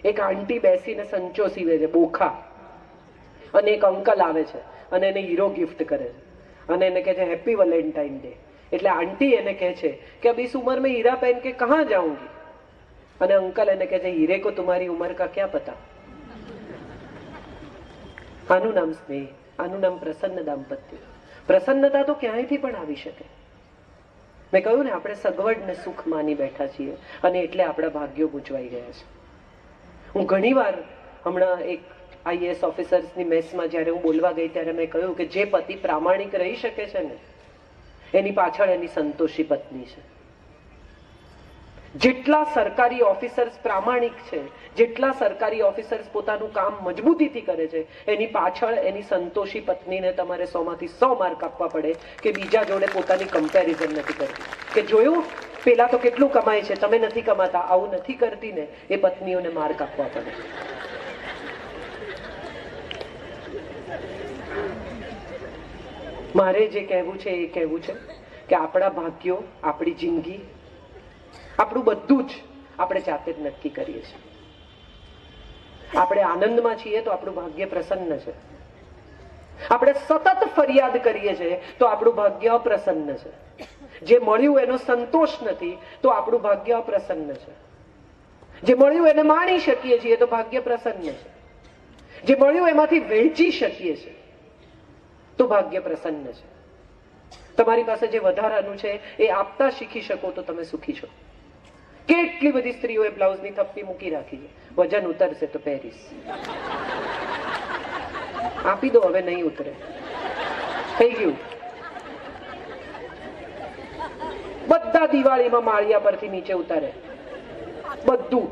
એક આંટી બેસીને સંચો સીવે છે, બોખા, અને એક અંકલ આવે છે અને એને હીરો ગિફ્ટ કરે છે અને એને કહે છે હેપી વેલેન્ટાઇન ડે. એટલે આंटी એને કહે છે कि अब इस उम्र में हीरा पहन के कहाँ जाऊंगी, અને અંકल એને કહે છે हीरे को तुम्हारी उम्र का क्या पता. આનું નામ સ્નેહ, આનું નામ પ્રસન્ન દાંપત્ય. પ્રસન્નતા તો ક્યાંયથી પણ આવી શકે. મેં કહ્યું ને, આપણે સગવડ ને સુખ માની બેઠા છીએ અને એટલે આપણા ભાગ્યો ગૂંચવાઈ ગયા છે. હું ઘણીવાર હમણાં એક IAS ઓફિસર્સની મેસમાં જ્યારે હું બોલવા ગઈ ત્યારે મેં કહ્યું કે જે પતિ પ્રામાણિક રહી શકે છે ને, એની પાછળ એની સંતોષી પત્ની છે. જેટલા સરકારી ઓફિસર્સ પ્રામાણિક છે, જેટલા સરકારી ઓફિસર્સ પોતાનું કામ મજબૂતીથી કરે છે, એની પાછળ એની સંતોષી પત્નીને તમારે 100 માંથી 100 માર્ક આપવા પડે કે બીજા જોડે પોતાની કમ્પેરિઝન નથી કરતી, કે જોયું પેલા તો કેટલું કમાય છે, તમે નથી કમાતા, આવું નથી કરતી ને, એ પત્નીઓને માર્ક આપવા પડે. મારે જે કહેવું છે એ કહેવું છે કે આપણા ભાગ્યો, આપણી જિંદગી, આપણું બધું જ આપણે જાતે જ નક્કી કરીએ છીએ. આપણે આનંદમાં છીએ તો આપણું ભાગ્ય પ્રસન્ન છે. આપણે સતત ફરિયાદ કરીએ છીએ તો આપણું ભાગ્ય અપ્રસન્ન છે. જે મળ્યું એનો સંતોષ નથી તો આપણું ભાગ્ય અપ્રસન્ન છે. જે મળ્યું એને માણી શકીએ છીએ તો ભાગ્ય પ્રસન્ન છે. જે મળ્યું એમાંથી વહેંચી શકીએ છીએ તો ભાગ્ય પ્રસન્ન છે. તમારી પાસે જે વધારાનું છે એ આપતા શીખી શકો તો તમે સુખી છો. કેટલી બધી સ્ત્રીઓએ બ્લાઉઝની થપ્પી મૂકી રાખી છે, વજન ઉતરશે તો પહેરીશ, આપી દો, હવે નહીં ઉતરે, થઈ ગયું. બધા દિવાળીમાં માળિયા પરથી નીચે ઉતારે, બધું.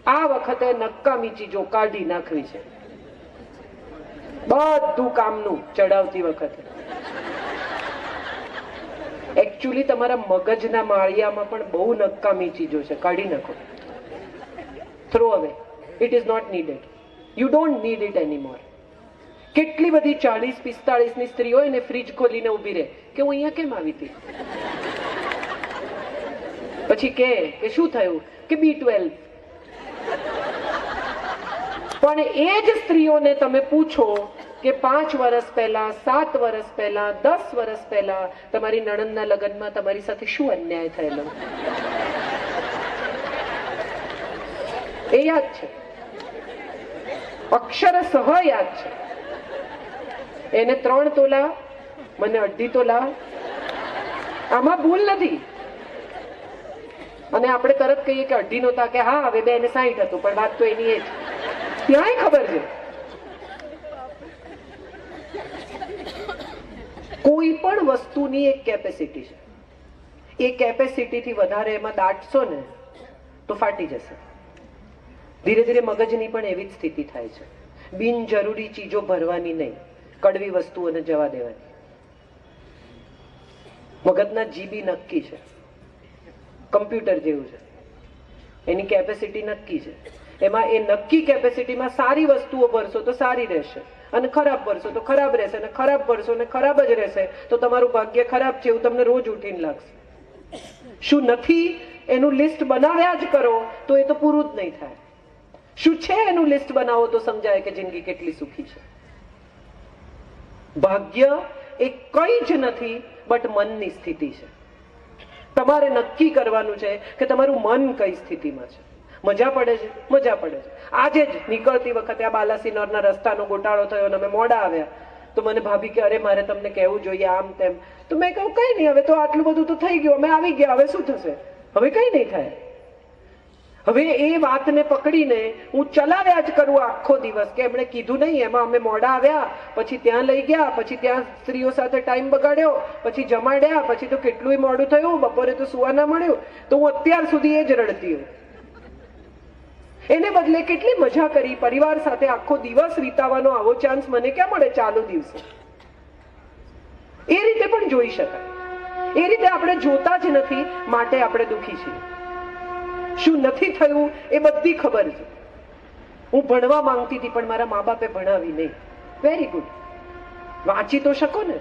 આ વખતે નકામી ચીજો કાઢી નાખવી છે, બધું કામનું ચડાવતી વખતે. એકચ્યુઅલી તમારા મગજના માળિયામાં પણ બહુ નકામી ચીજો છે, કાઢી નાખો, throw away. It is not needed. You don't need it anymore. કેટલી બધી 40-45 ની સ્ત્રીઓ એને ફ્રીજ ખોલીને ઉભી રહે કે હું અહીંયા કેમ આવી હતી, પછી કે શું થયું કે B12. પણ એ જ સ્ત્રીઓને તમે પૂછો કે 5 વર્ષ પહેલા, 7 વર્ષ પહેલા, 10 વર્ષ પહેલા તમારી નણંદના લગ્નમાં તમારી સાથે શું અન્યાય થયેલો, એ યાદ છે, અક્ષરશઃ યાદ છે. એને 3 તોલા, મને 2.5 તોલા, આમાં ભૂલ નથી. અને આપણે તરત કહીએ કે 2.5 નહોતા, કે હા હવે 2 ને 60 હતું, પણ વાત તો એની એ જ. ત્યાંય ખબર છે. કોઈ પણ વસ્તુની એક કેપેસિટી છે. એ કેપેસિટીથી વધારે એમાં દાટશો ને તો ફાટી જશે. ધીરે ધીરે મગજની પણ એવી જ સ્થિતિ થાય છે. બિનજરૂરી ચીજો ભરવાની નહીં, કડવી વસ્તુઓને જવા દેવાની. મગજના જીબી નક્કી છે, કમ્પ્યુટર જેવું છે, એની કેપેસિટી નક્કી છે. એમાં એ નક્કી કેપેસિટીમાં સારી વસ્તુઓ ભરશો તો સારી રહેશે, અને ખરાબ ભરશો તો ખરાબ રહેશે, અને ખરાબ ભરશો ને ખરાબ જ રહેશે તો તમારું ભાગ્ય ખરાબ છે એવું તમને રોજ ઉઠીને લાગશે. શું નથી એનું લિસ્ટ બનાવ્યા જ કરો તો એ તો પૂરું જ નહીં થાય. શું છે એનું લિસ્ટ બનાવો તો સમજાય કે જિંદગી કેટલી સુખી છે. ભાગ્ય એ કઈ જ નથી બટ મનની સ્થિતિ છે. તમારે નક્કી કરવાનું છે કે તમારું મન કઈ સ્થિતિમાં છે. મજા પડે છે, મજા પડે છે. આજે જ નીકળતી વખતે આ બાલાસિનોરના રસ્તાનો ગોટાળો થયો અને અમે મોડા આવ્યા તો મને ભાભી કે અરે મારે તમને કહેવું જોઈએ આમ તેમ. તો મેં કહ્યું કઈ નહીં, હવે તો આટલું બધું તો થઈ ગયું, અમે આવી ગયા, હવે શું થશે, હવે કઈ નહીં થાય. હવે એ વાતને પકડીને હું ચલાવ્યા જ કરું આખો દિવસ કે એમણે કીધું નહીં, એમાં અમે મોડા આવ્યા, પછી ત્યાં લઈ ગયા, પછી ત્યાં સ્ત્રીઓ સાથે ટાઈમ બગાડ્યો, પછી જમાડ્યા, પછી તો કેટલું મોડું થયું, બપોરે તો સુવા ના મળ્યું. તો હું અત્યાર સુધી એ જ રડતી હું. એને બદલે કેટલી મજા કરી, પરિવાર સાથે આખો દિવસ વિતાવવાનો આવો ચાન્સ મને ક્યાં મળે ચાલુ દિવસે. એ રીતે પણ જોઈ શકાય. એ રીતે આપણે જોતા જ નથી, માટે આપણે દુઃખી છીએ. શું નથી થયું એ બધી ખબર છે. હું ભણવા માંગતી હતી પણ મારા મા બાપે ભણાવી નહીં. વેરી ગુડ, વાંચી તો શકો ને.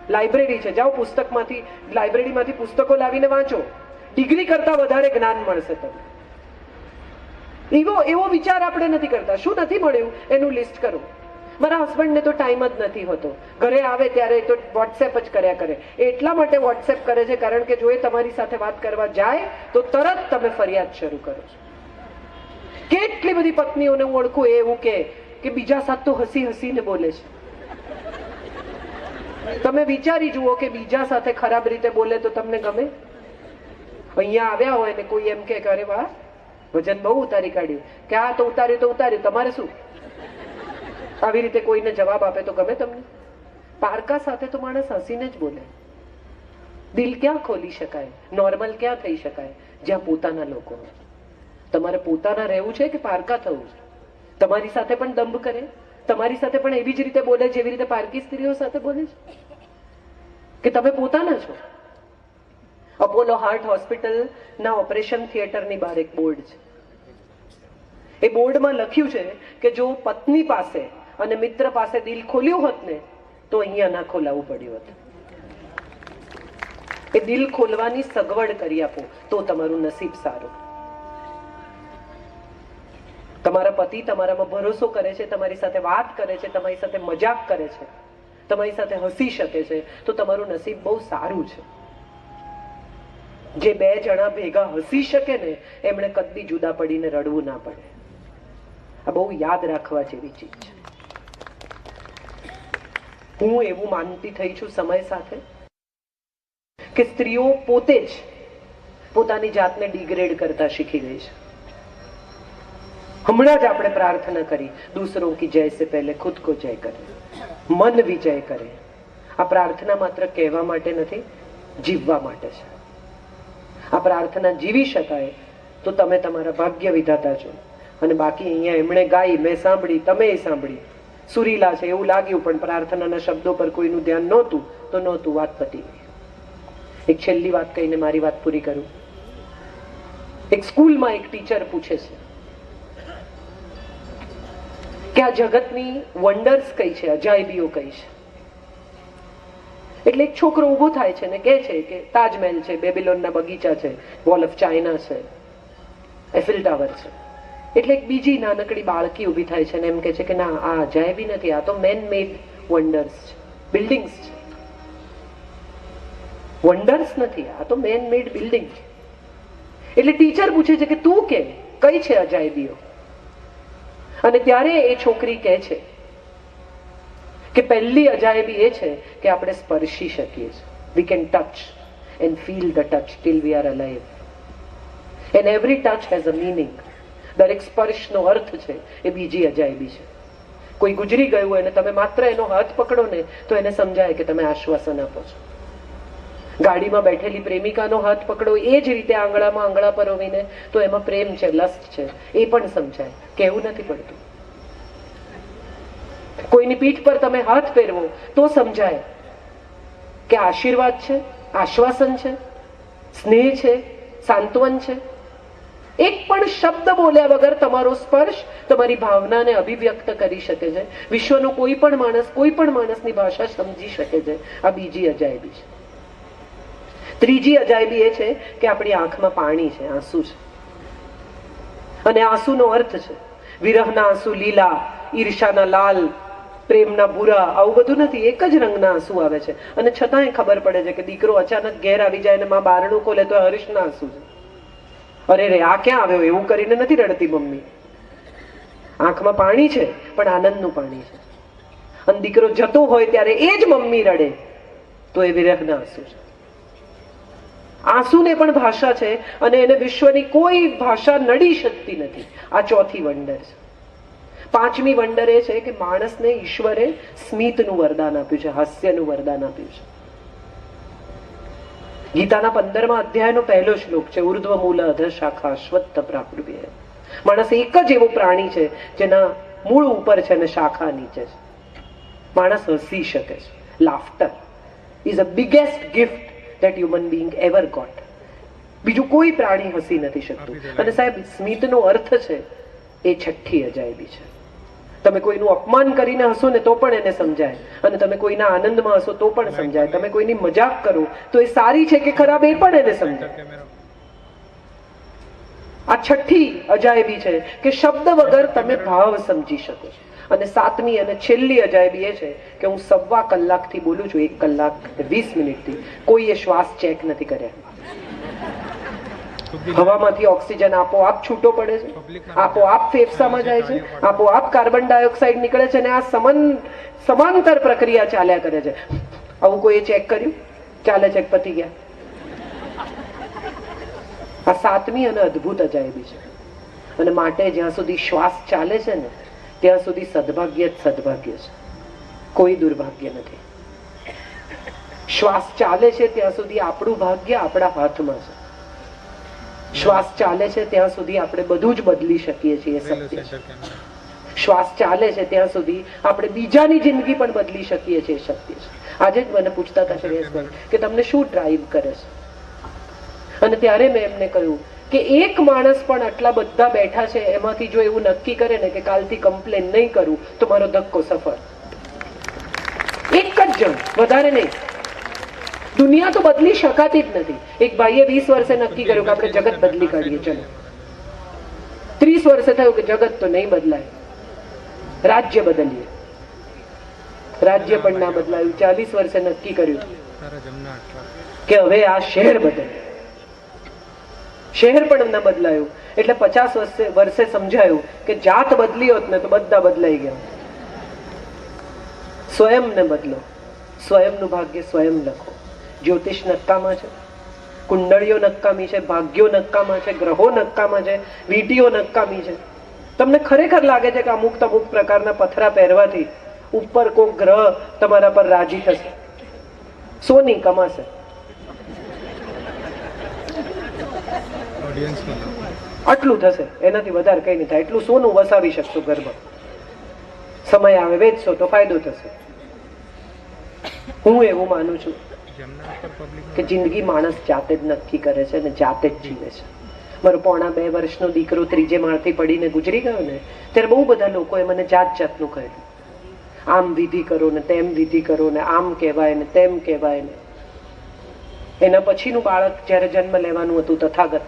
લાઇબ્રેરી છે, જાઓ પુસ્તકમાંથી, લાઇબ્રેરીમાંથી પુસ્તકો લાવીને વાંચો. ડિગ્રી કરતા વધારે જ્ઞાન મળશે તમને. એવો વિચાર આપણે નથી કરતા. શું નથી મળ્યું એનું લિસ્ટ કરો. મારા હસબન્ડને તો ટાઈમ જ નથી હોતો, ઘરે આવે ત્યારે તો વોટ્સએપ જ કર્યા કરે. એટલા માટે વોટ્સએપ કરે છે કારણ કે જો એ તમારી સાથે વાત કરવા જાય તો તરત તમે ફરિયાદ શરૂ કરો છો. કેટલી બધી પત્નીઓને હું ઓળખું એવું કે બીજા સાથે તો હસી હસીને બોલે છે. તમે વિચારી જુઓ કે બીજા સાથે ખરાબ રીતે બોલે તો તમને ગમે? અહીંયા આવ્યા હોય ને કોઈ એમ કે અરે વાહ વજન બહુ ઉતારી કાઢ્યું, કે આ તો ઉતાર્યું, તમારે શું? આવી રીતે કોઈને જવાબ આપે તો ગમે તમને? પારકા સાથે તો માણસ હસીને જ બોલે. દિલ ક્યાં ખોલી શકાય, નોર્મલ ક્યાં થઈ શકાય? જ્યાં પોતાના લોકો. તમારે પોતાના રહેવું છે કે પારકા થવું છે? તમારી સાથે પણ દંભ કરે, તમારી સાથે પણ એવી જ રીતે બોલે જેવી રીતે પારકી સ્ત્રીઓ સાથે બોલે છે? કે તમે પોતાના છો? અપોલો હાર્ટ હોસ્પિટલના ઓપરેશન થિયેટરની બહાર એક બોર્ડ છે. એ બોર્ડમાં લખ્યું છે કે જો પત્ની પાસે અને મિત્ર પાસે દિલ ખોલ્યું હોત ને તો અહીંયા ના ખોલાવવું પડ્યું હતું. એ દિલ ખોલવાની સગવડ કરી આપો તો તમારું નસીબ સારું. તમારા પતિ તમારામાં ભરોસો કરે છે, તમારી સાથે વાત કરે છે, તમારી સાથે મજાક કરે છે, તમારી સાથે હસી શકે છે તો તમારું નસીબ બહુ સારું છે. જે બે જણા ભેગા હસી શકે ને એમણે કદી જુદા પડીને રડવું ના પડે. આ બહુ યાદ રાખવા જેવી ચીજ છે. હું એવું માનતી થઈ છું સમય સાથે કે સ્ત્રીઓ પોતે જ પોતાની જાતને ડિગ્રેડ કરતા શીખી ગઈ છે. હમણાં જ આપણે પ્રાર્થના કરી, દૂસરોं की जय से पहले खुद को जय करे, મન વિજય કરે. આ પ્રાર્થના માત્ર કહેવા માટે નથી, જીવવા માટે છે. આ પ્રાર્થના જીવી શકાય તો તમે તમારા ભાગ્ય વિધાતા છો. અને બાકી અહીંયા એમણે ગાઈ, મેં સાંભળી, તમે સાંભળી, સુરીલા છે એવું લાગ્યું પણ પ્રાર્થનાના શબ્દો પર કોઈનું ધ્યાન નહોતું તો નહોતું, વાત પતી ગઈ. એક છેલ્લી વાત કહીને મારી વાત પૂરી કરું. એક સ્કૂલમાં એક ટીચર પૂછે છે કે આ જગતની વન્ડર્સ કઈ છે, અજાયબીઓ કઈ છે? એટલે એક છોકરો ઉભો થાય છે ને કહે છે કે તાજમહેલ છે, બેબીલોનના બગીચા છે, વોલ ઓફ ચાઇના છે, એફિલ ટાવર છે. એટલે એક બીજી નાનકડી બાળકી ઊભી થાય છે ને એમ કહે છે કે ના, આ અજાયબી નથી, આ તો મેન મેડ વન્ડર્સ છે, બિલ્ડિંગ્સ છે. વન્ડર્સ નથી, આ તો મેન મેડ બિલ્ડિંગ છે. એટલે ટીચર પૂછે છે કે તું કે કઈ છે અજાયબીઓ? અને ત્યારે એ છોકરી કહે છે કે પહેલી અજાયબી એ છે કે આપણે સ્પર્શી શકીએ છીએ. We can touch and feel the touch till we are alive. And every touch has a meaning. દરેક સ્પર્શનો અર્થ છે એ બીજી અજાયબી છે. કોઈ ગુજરી ગયું હોય ને તમે માત્ર એનો હાથ પકડો ને તો એને સમજાય કે તમે આશ્વાસન આપો છો. ગાડીમાં બેઠેલી પ્રેમિકાનો હાથ પકડો એ જ રીતે આંગળામાં આંગળા પરોવીને તો એમાં પ્રેમ છે, લસ્ટ છે, એ પણ સમજાય. કહેવું નથી પડતું. કોઈની પીઠ પર તમે હાથ ફેરવો તો સમજાય કે આશીર્વાદ છે, આશ્વાસન છે, સ્નેહ છે, સાંત્વન છે. એક પણ શબ્દ બોલ્યા વગર તમારો સ્પર્શ તમારી ભાવનાને અભિવ્યક્ત કરી શકે છે. વિશ્વનો કોઈ પણ માણસની ભાષા સમજી શકે છે. આ બીજી અજાયબી છે. ત્રીજી અજાયબી એ છે કે આપણી આંખમાં પાણી છે, આંસુ છે. અને આંસુનો અર્થ છે વિરહના આંસુ લીલા, ઈર્ષાના લાલ, પ્રેમના ભૂરા. આવું બધું નથી, એક જ રંગના આંસુ આવે છે. અને છતાંય ખબર પડે છે કે દીકરો અચાનક ઘેર આવી જાય અને માં બારણું ખોલે તો હર્ષના આંસુ છે. અરે રે, આ ક્યાં આવ્યો એવું કરીને નથી રડતી મમ્મી. આંખમાં પાણી છે પણ આનંદનું પાણી છે. અને દીકરો જતો હોય ત્યારે એ જ મમ્મી રડે તો એ વિરહના આંસુ છે. આંસુને પણ ભાષા છે અને એને વિશ્વની કોઈ ભાષા નડી શકતી નથી. આ ચોથી વંડર છે. પાંચમી વંડર એ છે કે માણસને ઈશ્વરે સ્મિતનું વરદાન આપ્યું છે, હાસ્યનું વરદાન આપ્યું છે. ગીતાના 15મા અધ્યાયનો પહેલો શ્લોક છે, ઉર્ધ્વ મૂલ અધ શાખા અશ્વત્થ પ્રાકૃભ્ય. માણસ એક જ એવો પ્રાણી છે જેના મૂળ ઉપર છે અને શાખા નીચે છે. માણસ હસી શકે છે. Laughter is a biggest gift that human being ever got. બીજું કોઈ પ્રાણી હસી નથી શકતું. અને સાહેબ, સ્મિતનો અર્થ છે એ છઠ્ઠી અજાયબી છે. તમે કોઈનું અપમાન કરીને હસો ને તો પણ એને સમજાય, અને તમે કોઈના આનંદમાં હસો તો પણ સમજાય. તમે કોઈની મજાક કરો તો એ સારી છે કે ખરાબ એ પણ એને સમજાય. આ છઠ્ઠી અજાયબી છે કે શબ્દ વગર તમે ભાવ સમજી શકો છો. અને સાતમી અને છેલ્લી અજાયબી એ છે કે હું 1.25 કલાકથી બોલું છું, 1 કલાક 20 મિનિટથી કોઈએ શ્વાસ ચેક નથી કર્યા. હવામાંથી ઓક્સિજન આપોઆપ છૂટો પડે છે, આપોઆપ ફેફસામાં જાય છે, આપોઆપ કાર્બન ડાયોક્સાઇડ નીકળે છે, અને આ સમાંતર પ્રક્રિયા ચાલ્યા કરે છે. આવું કોઈ ચેક કર્યું? ચાલે ચેક પતી ગયા. આ સાતમી અને અદ્ભુત અજાયબી છે. અને માટે જ્યાં સુધી શ્વાસ ચાલે છે ને ત્યાં સુધી સદભાગ્ય જ સદભાગ્ય છે, કોઈ દુર્ભાગ્ય નથી. શ્વાસ ચાલે છે ત્યાં સુધી આપણું ભાગ્ય આપણા હાથમાં છે. શ્વાસ ચાલે છે ત્યાં સુધી આપણે બધું જ બદલી શકીએ છીએ, સત્ય છે. શ્વાસ ચાલે છે ત્યાં સુધી આપણે બીજાની જિંદગી પણ બદલી શકીએ છીએ, સત્ય છે. આજે જ મને પૂછતા હતા શ્રેયસભાઈ કે તમને શું ડ્રાઈવ કરે છે, અને ત્યારે મેં એમને કહ્યું કે એક માણસ પણ આટલા બધા બેઠા છે એમાંથી જો એવું નક્કી કરે ને કે કાલથી કમ્પ્લેન નહીં કરું તો મારો ધક્કો સફળ. એક જ જણ, વધારે નહીં. દુનિયા તો બદલી શકાતી જ નથી. એક ભાઈએ 20 વર્ષે નક્કી કર્યું કે આપણે જગત બદલી કાઢીએ. ચલો 30 વર્ષે થયું કે જગત તો નહીં બદલાય, રાજ્ય બદલીએ. રાજ્ય પણ ના બદલાયું. 40 વર્ષે નક્કી કર્યું કે હવે આ શહેર બદલે. શહેર પણ ન બદલાયું. એટલે 50 વર્ષે સમજાયું કે જાત બદલી હોત ને તો બધા બદલાઈ ગયા. સ્વયંને બદલો, સ્વયંનું ભાગ્ય સ્વયં લખો. જ્યોતિષ નક્કામાં છે, કુંડળીઓ નક્કામી છે, ભાગ્યો નક્કામાં છે, ગ્રહો નક્કામાં છે, વીટીઓ નક્કામી છે. તમને ખરેખર લાગે છે કે અમુક પ્રકારના પથરા પહેરવાથી ઉપર કોઈ ગ્રહ તમારા પર રાજી થશે? સોની કમાશે, આટલું થશે, એનાથી વધારે કઈ નહીં થાય. એટલું સોનું વસાવી શકશો ઘરમાં. સમય આવે વેચશો તો ફાયદો થશે. હું એવું માનું છું કે જિંદગી માણસ જાતે જ નક્કી કરે છે અને જાતે જ જીવે છે. મારો 1.5 વર્ષનો દીકરો 3 માળથી પડીને ગુજરી ગયો ને ત્યારે બહુ બધા લોકોએ મને જાતનું કહ્યું, આમ વિધિ કરો ને તેમ વિધિ કરો ને આમ કહેવાય ને તેમ કહેવાય ને. એના પછીનું બાળક જયારે જન્મ લેવાનું હતું તથાગત,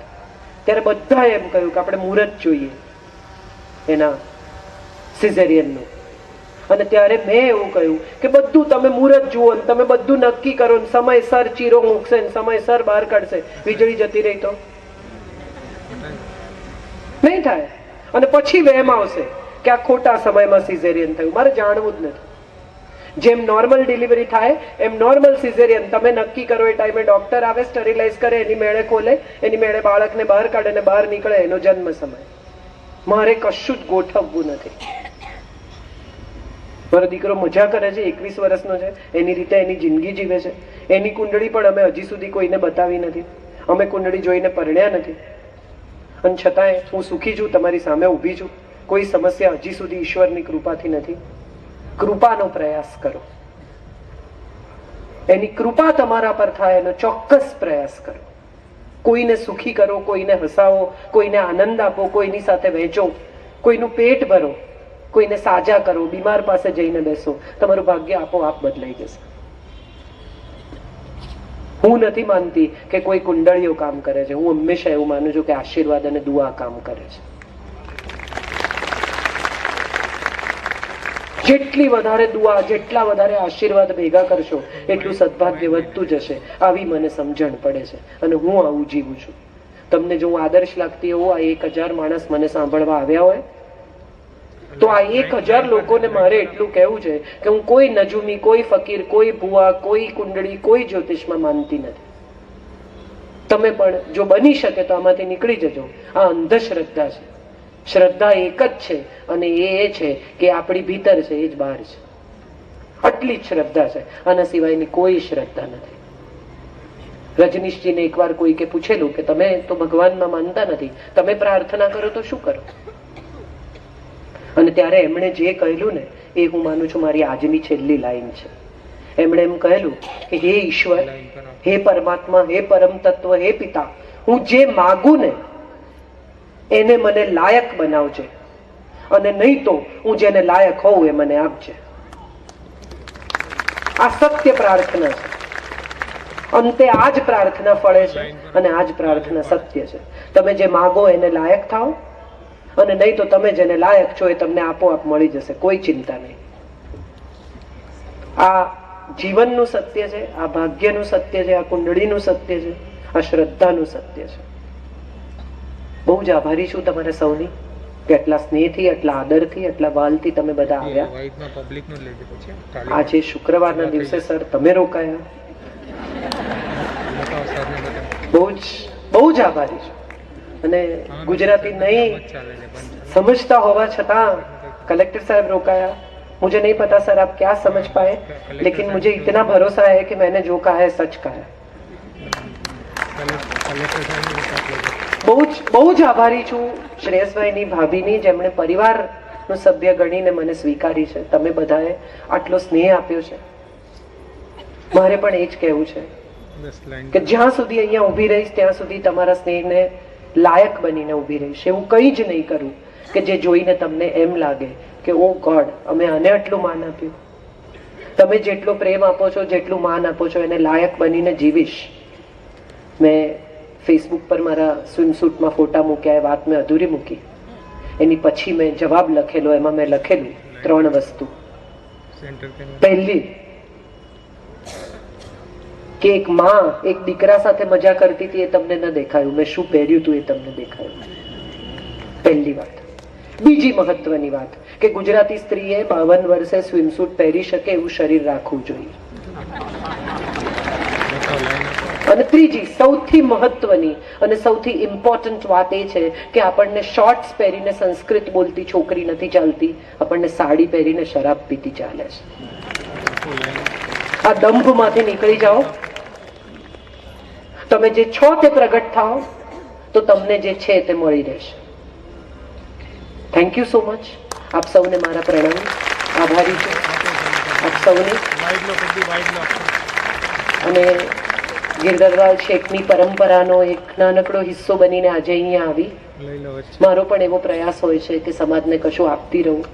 ત્યારે બધા એમ કહ્યું કે આપણે મુહૂર્ત જોઈએ એના સિઝેરિયનનું. અને ત્યારે મેં એવું કહ્યું કે બધું તમે મુહૂર્ત જુઓ ને તમે બધું નક્કી કરો ને સમયસર ચીરો મૂકશે ને સમયસર બહાર કાઢશે. વીજળી જતી રહી તો નહીં થાય. અને પછી વહેમ આવશે કે આ ખોટા સમયમાં સિઝેરિયન થયું. મારે જાણવું જ નથી. જેમ નોર્મલ ડિલિવરી થાય એમ નોર્મલ સિઝેરિયન તમે નક્કી કરો એ ટાઈમે ડોક્ટર આવે, સ્ટરીલાઇઝ કરે, એની મેળે ખોલે, એની મેળે બાળકને બહાર કાઢે ને બહાર નીકળે એનો જન્મ સમય. મારે કશું જ ગોઠવવું નથી. મારો દીકરો મજા કરે છે, 21 વર્ષનો છે, એની રીતે એની જિંદગી જીવે છે. એની કુંડળી પણ અમે હજી સુધી કોઈને બતાવી નથી. અમે કુંડળી જોઈને પરણ્યા નથી. અને છતાંય હું સુખી છું, તમારી સામે ઊભી છું. કોઈ સમસ્યા હજી સુધી ઈશ્વરની કૃપાથી નથી. કૃપાનો પ્રયાસ કરો. એની કૃપા તમારા પર થાય એનો ચોક્કસ પ્રયાસ કરો. કોઈને સુખી કરો, કોઈને હસાવો, કોઈને આનંદ આપો, કોઈની સાથે વહેંચો, કોઈનું પેટ ભરો, કોઈને સાજા કરો, બીમાર પાસે જઈને બેસો. તમારું ભાગ્ય આપોઆપ બદલાઈ જશે. હું નથી માનતી કે કોઈ કુંડળીઓ કામ કરે છે. હું હંમેશા એવું માનું છું કે આશીર્વાદ અને દુઆ કામ કરે છે. જેટલી વધારે દુઆ, જેટલા વધારે આશીર્વાદ ભેગા કરશો એટલું સદભાગ્ય વધતું જશે. આવી મને સમજણ પડે છે અને હું આવું જીવું છું. તમને જો હું આદર્શ લાગતી હોઉં, આ 1000 માણસ મને સાંભળવા આવ્યા હોય તો આ 1000 લોકોને મારે એટલું કહેવું છે કે હું કોઈ નજુમી, કોઈ ફકીર, કોઈ ભુવા, કોઈ કુંડળી, કોઈ જ્યોતિષમાં માનતી નથી. તમે પણ જો બની શકે તો આમાંથી નીકળી જજો. આ અંધશ્રદ્ધા છે. શ્રદ્ધા એક જ છે અને એ છે કે આપણી ભીતર છે, એ જ બહાર છે. આટલી જ શ્રદ્ધા છે, આના સિવાયની કોઈ શ્રદ્ધા નથી. રજનીશજીને એકવાર કોઈકે પૂછેલું કે તમે તો ભગવાનમાં માનતા નથી, તમે પ્રાર્થના કરો તો શું કરો? અને ત્યારે એમણે જે કહેલું ને એ હું માનું છું મારી આજની છેલ્લી લાઈન છે. એમણે એમ કહેલું કે હે ઈશ્વર, હે પરમાત્મા, હે પરમ તત્વ, હે પિતા, હું જે માગું ને એને મને લાયક બનાવજે, અને નહીં તો હું જેને લાયક હોઉં એ મને આપજે. આ સત્ય પ્રાર્થના છે. અંતે આ જ પ્રાર્થના ફળે છે અને આ જ પ્રાર્થના સત્ય છે. તમે જે માગો એને લાયક થાઓ, અને નહીં તો તમે જેને લાયક છો એ તમને આપોઆપ મળી જશે, કોઈ ચિંતા નહીં. આ જીવનનું સત્ય છે, આ ભાગ્યનું સત્ય છે, આ કુંડળીનું સત્ય છે, આ શ્રદ્ધાનું સત્ય છે. બહુ જ આભારી છું તમારા સૌની કે એટલા સ્નેહથી, એટલા આદરથી, એટલા વાલથી તમે બધા આવ્યા. આજે શુક્રવારના દિવસે સર તમે રોકાયા, બહુ જ આભારી છું. અને ગુજરાતી નહીં समझता होगा छतां कलेक्टर साहब रोकाया. मुझे नहीं पता सर आप क्या समझ पाए, लेकिन मुझे इतना भरोसा है कि मैंने जो कहा है सच कहा है. બહુ જ આભારી છું શ્રેયસભાઈની, ભાભીની, જેમણે પરિવારનું સભ્ય ગણીને મને સ્વીકારી છે. તમે બધાએ આટલો સ્નેહ આપ્યો છે. મારે પણ એ જ કહેવું છે કે જ્યાં સુધી અહીંયા ઊભી રહીશ ત્યાં સુધી તમારા સ્નેહને લાયક બનીને ઊભી રહીશ. એવું કંઈ જ નહીં કરું કે જે જોઈને તમને એમ લાગે કે ઓ ગોડ અમે આને આટલું માન આપ્યું. તમે જેટલો પ્રેમ આપો છો, જેટલું માન આપો છો, એને લાયક બનીને જીવીશ. મેં ફેસબુક પર મારા સ્વિમસૂટમાં ફોટા મૂક્યા, એ વાત મેં અધૂરી મૂકી. એની પછી મેં જવાબ લખેલો, એમાં મેં લખેલું 3 વસ્તુ. પહેલી કે એક માં એક દીકરા સાથે મજા કરતી હતી, એ તમને ન દેખાયું. મેં શું પહેર્યું હતું એ તમને દેખાયું. પહેલી વાત. બીજી મહત્વની વાત કે ગુજરાતી સ્ત્રીએ 52 વર્ષે સ્વિમસૂટ પહેરી શકે એવું શરીર રાખવું જોઈએ. અને ત્રીજી સૌથી મહત્વની અને સૌથી ઇમ્પોર્ટન્ટ વાત એ છે કે આપણને શોર્ટ્સ પહેરીને સંસ્કૃત બોલતી છોકરી નથી ચાલતી, આપણને સાડી પહેરીને શરાબ પીતી ચાલે છે. આ દંભમાંથી નીકળી જાઓ. તમે જે છો તે પ્રગટ થાઓ તો તમને જે છે તે મળી રહેશે. Thank you so much. આપ સૌને મારા પ્રણામ. આભારી છું આપ સૌને. અને ગિરધરલાલ શેખની પરંપરાનો એક નાનકડો હિસ્સો બનીને આજે અહીંયા આવી. મારો પણ એવો પ્રયાસ હોય છે કે સમાજને કશું આપતી રહું.